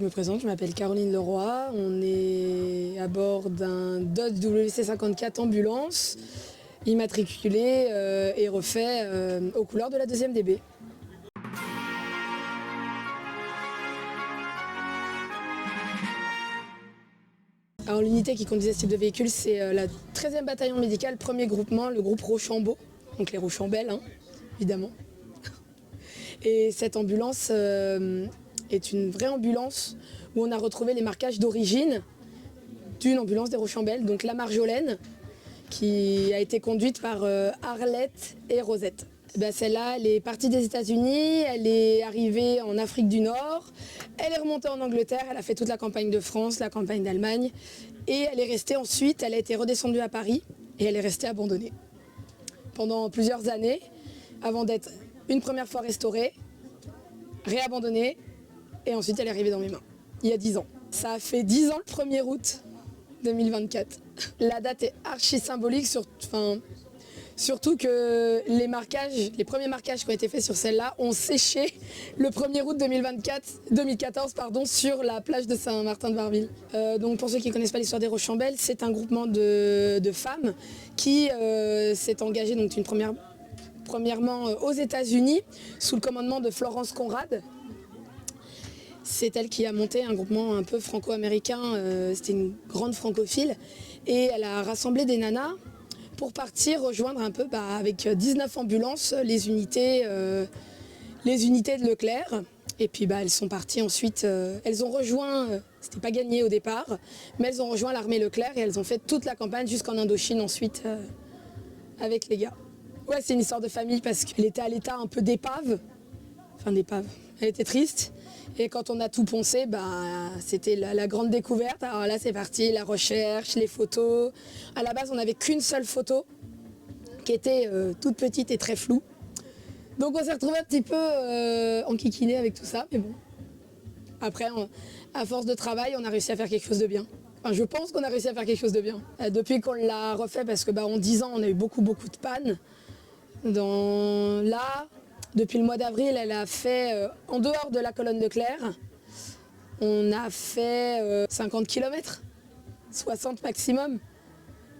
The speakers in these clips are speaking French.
Je me présente, je m'appelle Caroline Leroy, on est à bord d'un Dodge WC54 ambulance, immatriculé et refait aux couleurs de la 2e DB. Alors l'unité qui conduisait ce type de véhicule, c'est la 13e bataillon médical, premier groupement, le groupe Rochambeau, donc les Rochambeaux, évidemment. Et cette ambulance est une vraie ambulance où on a retrouvé les marquages d'origine d'une ambulance des Rochambeaux, donc la Marjolaine, qui a été conduite par Arlette et Rosette. Celle-là, elle est partie des États-Unis, elle est arrivée en Afrique du Nord, elle est remontée en Angleterre, elle a fait toute la campagne de France, la campagne d'Allemagne, et elle est restée ensuite, elle a été redescendue à Paris et elle est restée abandonnée pendant plusieurs années, avant d'être une première fois restaurée, réabandonnée, et ensuite elle est arrivée dans mes mains, il y a 10 ans. Ça a fait 10 ans le 1er août 2024. La date est archi symbolique, surtout que les premiers marquages qui ont été faits sur celle-là ont séché le 1er août 2014 sur la plage de Saint-Martin-de-Varreville. Donc pour ceux qui ne connaissent pas l'histoire des Rochambeaux, c'est un groupement de femmes qui s'est engagé donc premièrement aux États-Unis sous le commandement de Florence Conrad. C'est elle qui a monté un groupement un peu franco-américain, c'était une grande francophile, et elle a rassemblé des nanas pour partir rejoindre un peu avec 19 ambulances les unités de Leclerc. Et puis elles sont parties ensuite, elles ont rejoint, c'était pas gagné au départ, mais elles ont rejoint l'armée Leclerc et elles ont fait toute la campagne jusqu'en Indochine ensuite avec les gars. Ouais, c'est une histoire de famille parce qu'elle était à l'état un peu d'épave, elle était triste. Et quand on a tout poncé, c'était la grande découverte. Alors là, c'est parti, la recherche, les photos. À la base, on n'avait qu'une seule photo qui était toute petite et très floue. Donc on s'est retrouvé un petit peu enquiquiné avec tout ça, mais bon. Après, à force de travail, on a réussi à faire quelque chose de bien. Enfin, je pense qu'on a réussi à faire quelque chose de bien. Depuis qu'on l'a refait, parce que en 10 ans, on a eu beaucoup de pannes. Depuis le mois d'avril, elle a fait, en dehors de la colonne Leclerc, on a fait 50 km, 60 maximum.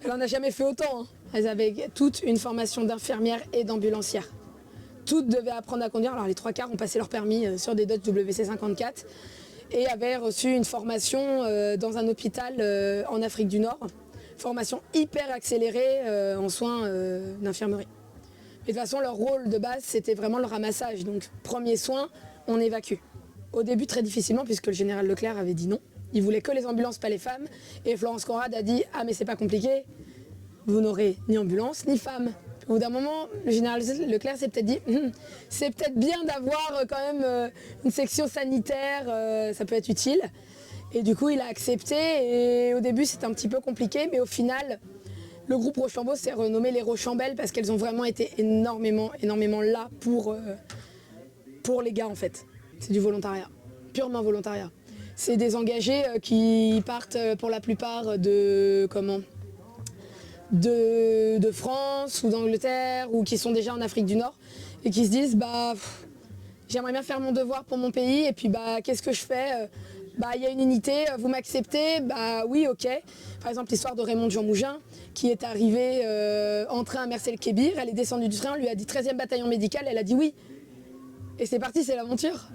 Elle n'en a jamais fait autant. Elles avaient toutes une formation d'infirmière et d'ambulancière. Toutes devaient apprendre à conduire. Alors les 3/4 ont passé leur permis sur des Dodge WC54 et avaient reçu une formation dans un hôpital en Afrique du Nord. Formation hyper accélérée en soins d'infirmerie. Et de toute façon, leur rôle de base, c'était vraiment le ramassage. Donc, premier soin, on évacue. Au début, très difficilement, puisque le général Leclerc avait dit non. Il voulait que les ambulances, pas les femmes. Et Florence Conrad a dit « Ah, mais c'est pas compliqué. Vous n'aurez ni ambulance, ni femme. » Au bout d'un moment, le général Leclerc s'est peut-être dit « C'est peut-être bien d'avoir quand même une section sanitaire, ça peut être utile. » Et du coup, il a accepté. Et au début, c'était un petit peu compliqué, mais au final, le groupe Rochambeau s'est renommé les Rochambeaux parce qu'elles ont vraiment été énormément là pour les gars en fait. C'est du volontariat, purement volontariat. C'est des engagés qui partent pour la plupart de France ou d'Angleterre ou qui sont déjà en Afrique du Nord et qui se disent j'aimerais bien faire mon devoir pour mon pays et puis qu'est-ce que je fais il y a une unité, vous m'acceptez? Oui, ok. Par exemple, l'histoire de Raymond Jean Mougin, qui est arrivé en train à Mersel-Kébir, elle est descendue du train, on lui a dit 13e bataillon médical, elle a dit oui. Et c'est parti, c'est l'aventure.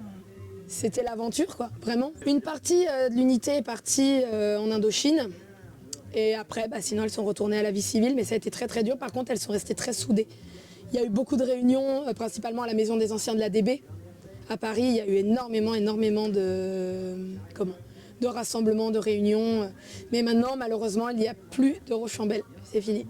C'était l'aventure, quoi, vraiment. Une partie de l'unité est partie en Indochine, et après, sinon elles sont retournées à la vie civile, mais ça a été très très dur. Par contre, elles sont restées très soudées. Il y a eu beaucoup de réunions, principalement à la maison des anciens de la DB. À Paris, il y a eu énormément de rassemblements, de réunions. Mais maintenant, malheureusement, il n'y a plus de Rochambeaux. C'est fini.